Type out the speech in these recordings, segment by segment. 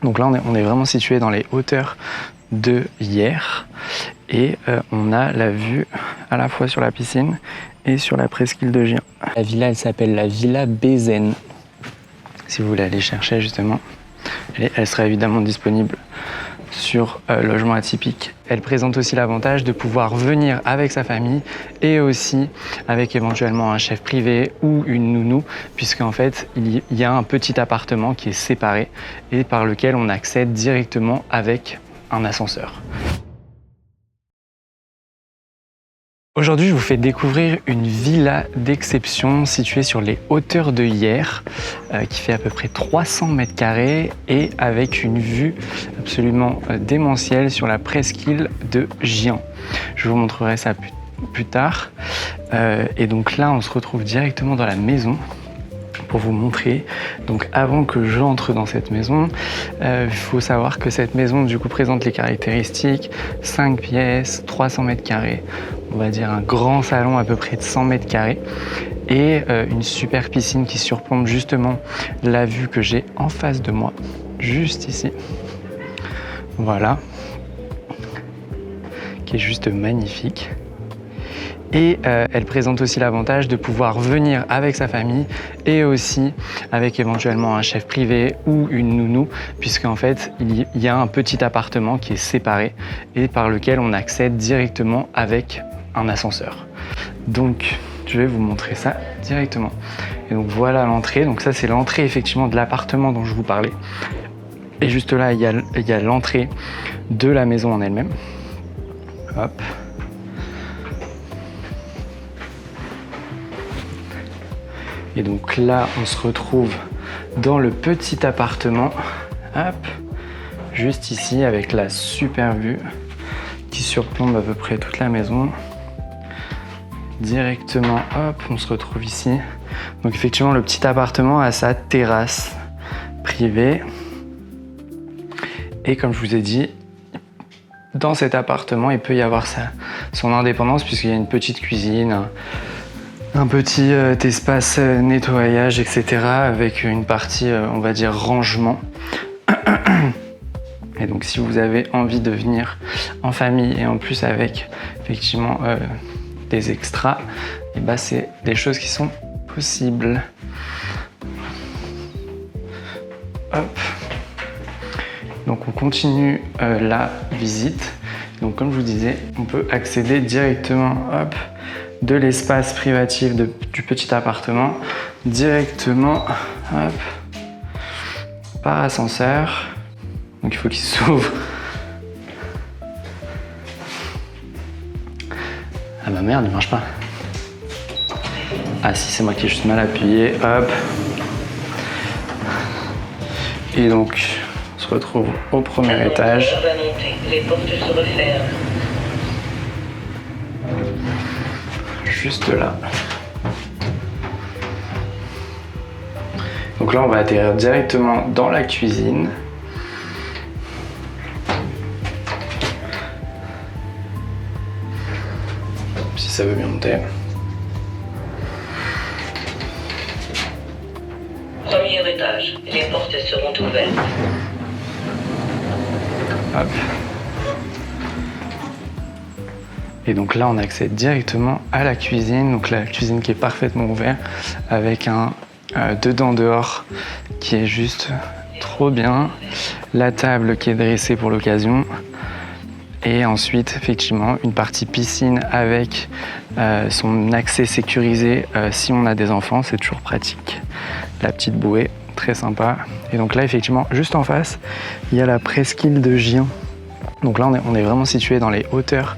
Donc là, on est vraiment situé dans les hauteurs de Hyères et on a la vue à la fois sur la piscine et sur la presqu'île de Gien. La villa, elle s'appelle la Villa Bézène. Si vous voulez aller chercher justement, elle sera évidemment disponible sur Logement Atypique. Elle présente aussi l'avantage de pouvoir venir avec sa famille et aussi avec éventuellement un chef privé ou une nounou, puisqu'en fait il y a un petit appartement qui est séparé et par lequel on accède directement avec un ascenseur. Aujourd'hui, je vous fais découvrir une villa d'exception située sur les hauteurs de Hyères, qui fait à peu près 300 mètres carrés et avec une vue absolument démentielle sur la presqu'île de Gien. Je vous montrerai ça plus tard. Et donc là, on se retrouve directement dans la maison pour vous montrer. Donc avant que j'entre dans cette maison, il faut savoir que cette maison du coup présente les caractéristiques 5 pièces, 300 mètres carrés, on va dire un grand salon à peu près de 100 mètres carrés et une super piscine qui surplombe justement la vue que j'ai en face de moi, juste ici. Voilà, qui est juste magnifique. Et elle présente aussi l'avantage de pouvoir venir avec sa famille et aussi avec éventuellement un chef privé ou une nounou, puisqu'en fait il y a un petit appartement qui est séparé et par lequel on accède directement avec un ascenseur. Donc je vais vous montrer ça directement. Et donc voilà l'entrée. Donc ça c'est l'entrée effectivement de l'appartement dont je vous parlais. Et juste là il y a l'entrée de la maison en elle-même. Hop. Et donc là, on se retrouve dans le petit appartement, hop, juste ici avec la super vue qui surplombe à peu près toute la maison. Directement, hop, on se retrouve ici. Donc effectivement, le petit appartement a sa terrasse privée. Et comme je vous ai dit, dans cet appartement, il peut y avoir son indépendance puisqu'il y a une petite cuisine, un petit espace nettoyage, etc. avec une partie, on va dire, rangement. Et donc si vous avez envie de venir en famille et en plus avec effectivement des extras, et bah, c'est des choses qui sont possibles. Hop. Donc on continue la visite. Donc comme je vous disais, on peut accéder directement, hop, de l'espace privatif du petit appartement directement, hop, par ascenseur. Donc il faut qu'il s'ouvre. Ah bah merde, il marche pas. Ah si, c'est moi qui ai juste mal appuyé, hop. Et donc on se retrouve au premier étage. Les portes se referment. Juste là. Donc là, on va atterrir directement dans la cuisine. Si ça veut bien monter. Premier étage, les portes seront ouvertes. Hop. Et donc là, on accède directement à la cuisine. Donc la cuisine qui est parfaitement ouverte avec un dedans-dehors qui est juste trop bien. La table qui est dressée pour l'occasion. Et ensuite, effectivement, une partie piscine avec son accès sécurisé si on a des enfants. C'est toujours pratique. La petite bouée, très sympa. Et donc là, effectivement, juste en face, il y a la presqu'île de Gien. Donc là, on est vraiment situé dans les hauteurs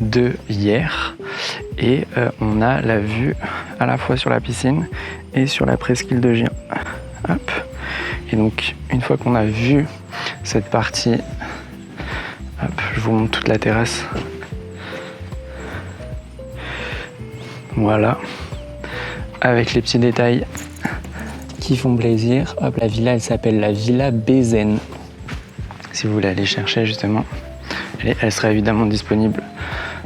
de Hyères et on a la vue à la fois sur la piscine et sur la presqu'île de Gien. Hop. Et donc une fois qu'on a vu cette partie, hop, je vous montre toute la terrasse. Voilà, avec les petits détails qui font plaisir. Hop, la villa, elle s'appelle la Villa Bézène. Si vous voulez aller chercher justement, elle sera évidemment disponible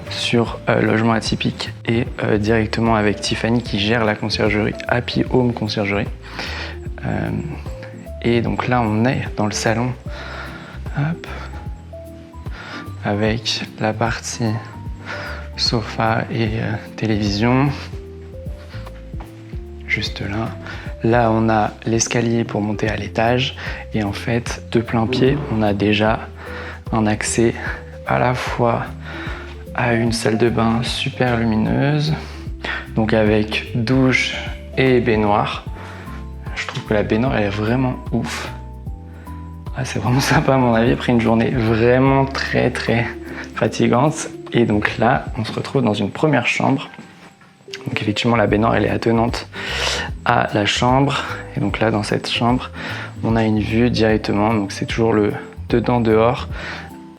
sur Logement Atypique et directement avec Tiffany qui gère la conciergerie, Happy Home Conciergerie. Et donc là, on est dans le salon. Hop. Avec la partie sofa et télévision. Juste là. Là, on a l'escalier pour monter à l'étage. Et en fait, de plein pied, on a déjà un accès à la fois à une salle de bain super lumineuse. Donc avec douche et baignoire. Je trouve que la baignoire, elle est vraiment ouf. Ah, c'est vraiment sympa à mon avis, après une journée vraiment très fatigante. Et donc là, on se retrouve dans une première chambre. Donc effectivement, la baignoire, elle est attenante à la chambre. Et donc là, dans cette chambre, on a une vue directement. Donc c'est toujours le dedans-dehors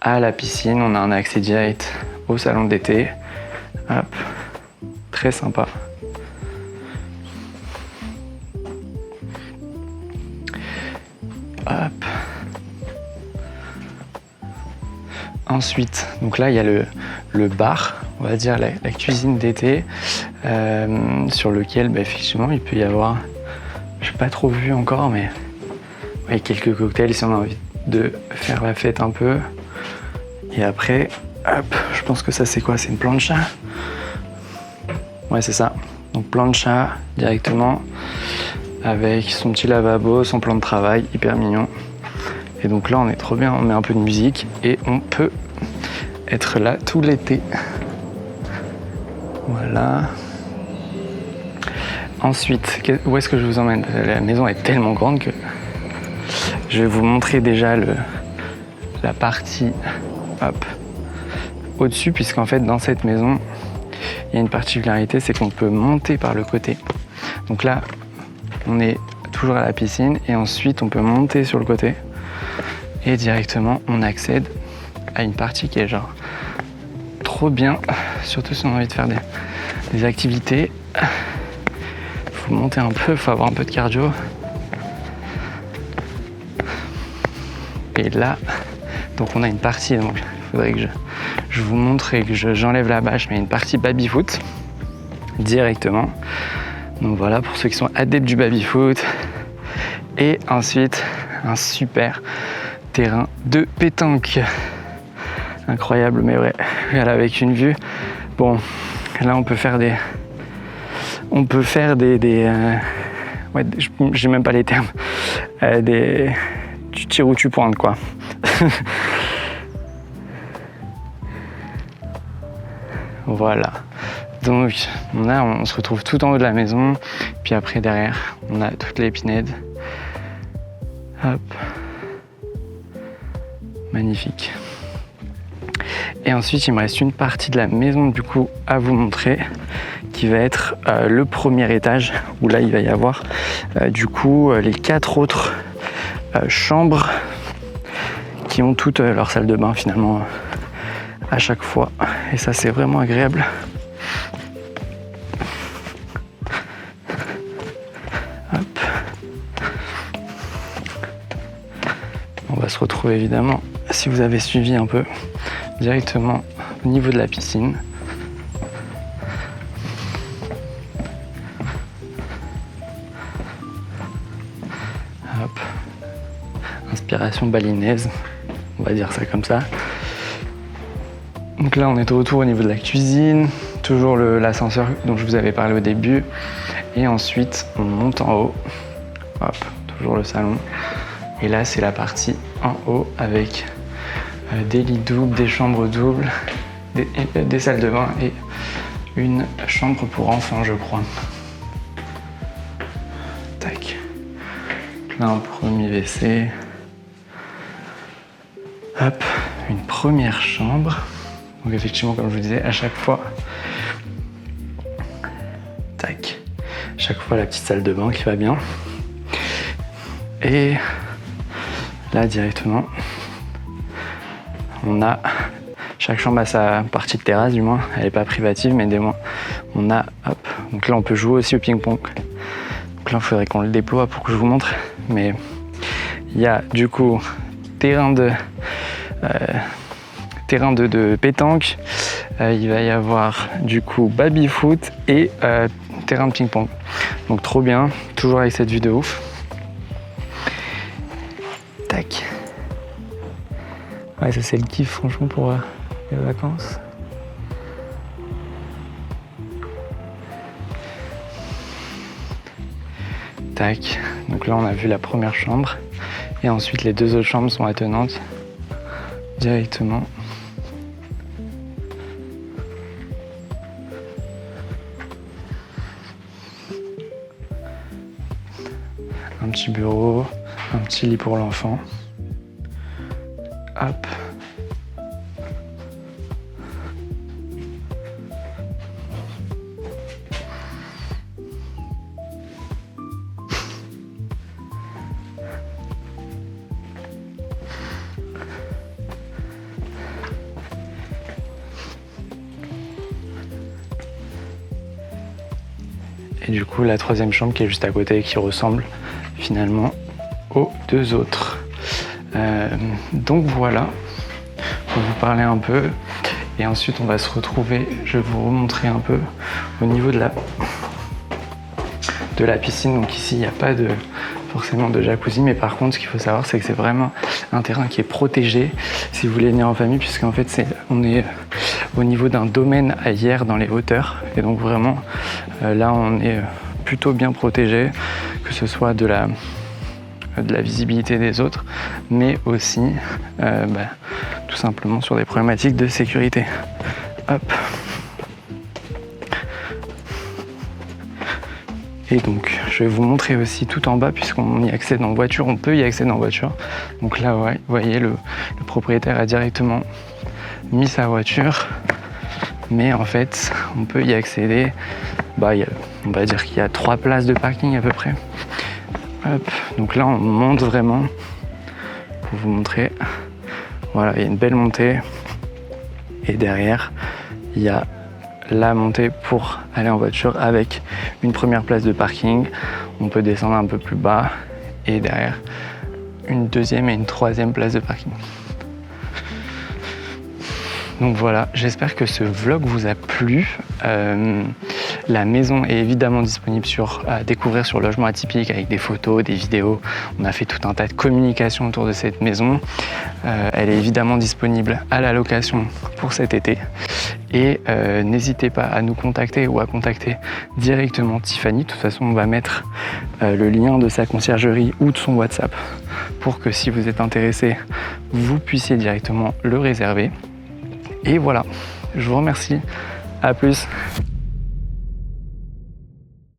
à la piscine. On a un accès direct au salon d'été. Hop, très sympa. Hop. Ensuite, donc là il y a le bar, on va dire la cuisine d'été, sur lequel effectivement il peut y avoir, je n'ai pas trop vu encore, mais ouais, quelques cocktails si on a envie de faire la fête un peu. Et après, hop, je pense que ça c'est quoi? C'est une plancha? Ouais, c'est ça. Donc plancha directement avec son petit lavabo, son plan de travail, hyper mignon. Et donc là, on est trop bien, on met un peu de musique et on peut être là tout l'été. Voilà. Ensuite, où est-ce que je vous emmène? La maison est tellement grande que je vais vous montrer déjà la partie au-dessus, puisqu'en fait, dans cette maison, il y a une particularité, c'est qu'on peut monter par le côté. Donc là, on est toujours à la piscine et ensuite, on peut monter sur le côté. Et directement, on accède à une partie qui est genre trop bien, surtout si on a envie de faire des activités. Faut monter un peu, faut avoir un peu de cardio. Et là, donc on a une partie, donc il faudrait que je vous montre et que j'enlève la bâche, mais il y a une partie baby-foot directement. Donc voilà, pour ceux qui sont adeptes du baby-foot. Et ensuite, un super terrain de pétanque. Incroyable, mais vrai. Voilà, avec une vue. Bon, là on peut faire des ouais, j'ai même pas les termes. Tu tires où tu pointes, quoi. Voilà. Donc on se retrouve tout en haut de la maison. Puis après derrière, on a toute l'épinède. Hop. Magnifique. Et ensuite, il me reste une partie de la maison du coup à vous montrer, qui va être le premier étage, où là il va y avoir du coup les 4 autres chambres qui ont toutes leur salle de bain finalement à chaque fois. Et ça, c'est vraiment agréable. Hop. On va se retrouver évidemment, si vous avez suivi un peu, directement au niveau de la piscine. Hop. Inspiration balinaise, on va dire ça comme ça. Donc là, on est de retour au niveau de la cuisine, toujours l'ascenseur dont je vous avais parlé au début. Et ensuite, on monte en haut. Hop, toujours le salon. Et là, c'est la partie en haut avec des lits doubles, des chambres doubles, des salles de bain et une chambre pour enfants, je crois. Tac. Là, un premier WC. Hop, une première chambre. Donc effectivement, comme je vous disais, à chaque fois, tac, chaque fois la petite salle de bain qui va bien. Et là, directement, on a, chaque chambre a sa partie de terrasse, du moins, elle n'est pas privative, mais du moins, on a, hop, donc là, on peut jouer aussi au ping-pong. Donc là, il faudrait qu'on le déploie pour que je vous montre, mais il y a du coup terrain de pétanque, il va y avoir du coup baby-foot et terrain de ping-pong. Donc trop bien, toujours avec cette vue de ouf. Tac. Ouais, ça c'est le kiff franchement pour les vacances. Tac. Donc là on a vu la première chambre. Et ensuite les deux autres chambres sont attenantes directement. Un petit bureau, un petit lit pour l'enfant. Hop. Et du coup, la troisième chambre qui est juste à côté et qui ressemble finalement aux deux autres. Donc voilà, pour vous parler un peu. Et ensuite, on va se retrouver, je vais vous remontrer un peu au niveau de la piscine. Donc ici, il n'y a pas forcément de jacuzzi, mais par contre, ce qu'il faut savoir, c'est que c'est vraiment un terrain qui est protégé si vous voulez venir en famille, puisqu'en fait, on est au niveau d'un domaine aérien dans les hauteurs. Et donc vraiment, là, on est plutôt bien protégé, que ce soit de la visibilité des autres, mais aussi tout simplement sur des problématiques de sécurité. Hop. Et donc, je vais vous montrer aussi tout en bas, puisqu'on y accède en voiture, on peut y accéder en voiture. Donc là, ouais, vous voyez, le propriétaire a directement mis sa voiture, mais en fait, on peut y accéder. On va dire qu'il y a 3 places de parking à peu près. Hop. Donc là, on monte vraiment pour vous montrer. Voilà, il y a une belle montée. Et derrière, il y a la montée pour aller en voiture avec une première place de parking. On peut descendre un peu plus bas et derrière une deuxième et une troisième place de parking. Donc voilà, j'espère que ce vlog vous a plu. La maison est évidemment disponible à découvrir sur Logement Atypique avec des photos, des vidéos. On a fait tout un tas de communication autour de cette maison. Elle est évidemment disponible à la location pour cet été. Et n'hésitez pas à nous contacter ou à contacter directement Tiffany. De toute façon, on va mettre le lien de sa conciergerie ou de son WhatsApp pour que si vous êtes intéressé, vous puissiez directement le réserver. Et voilà, je vous remercie. À plus.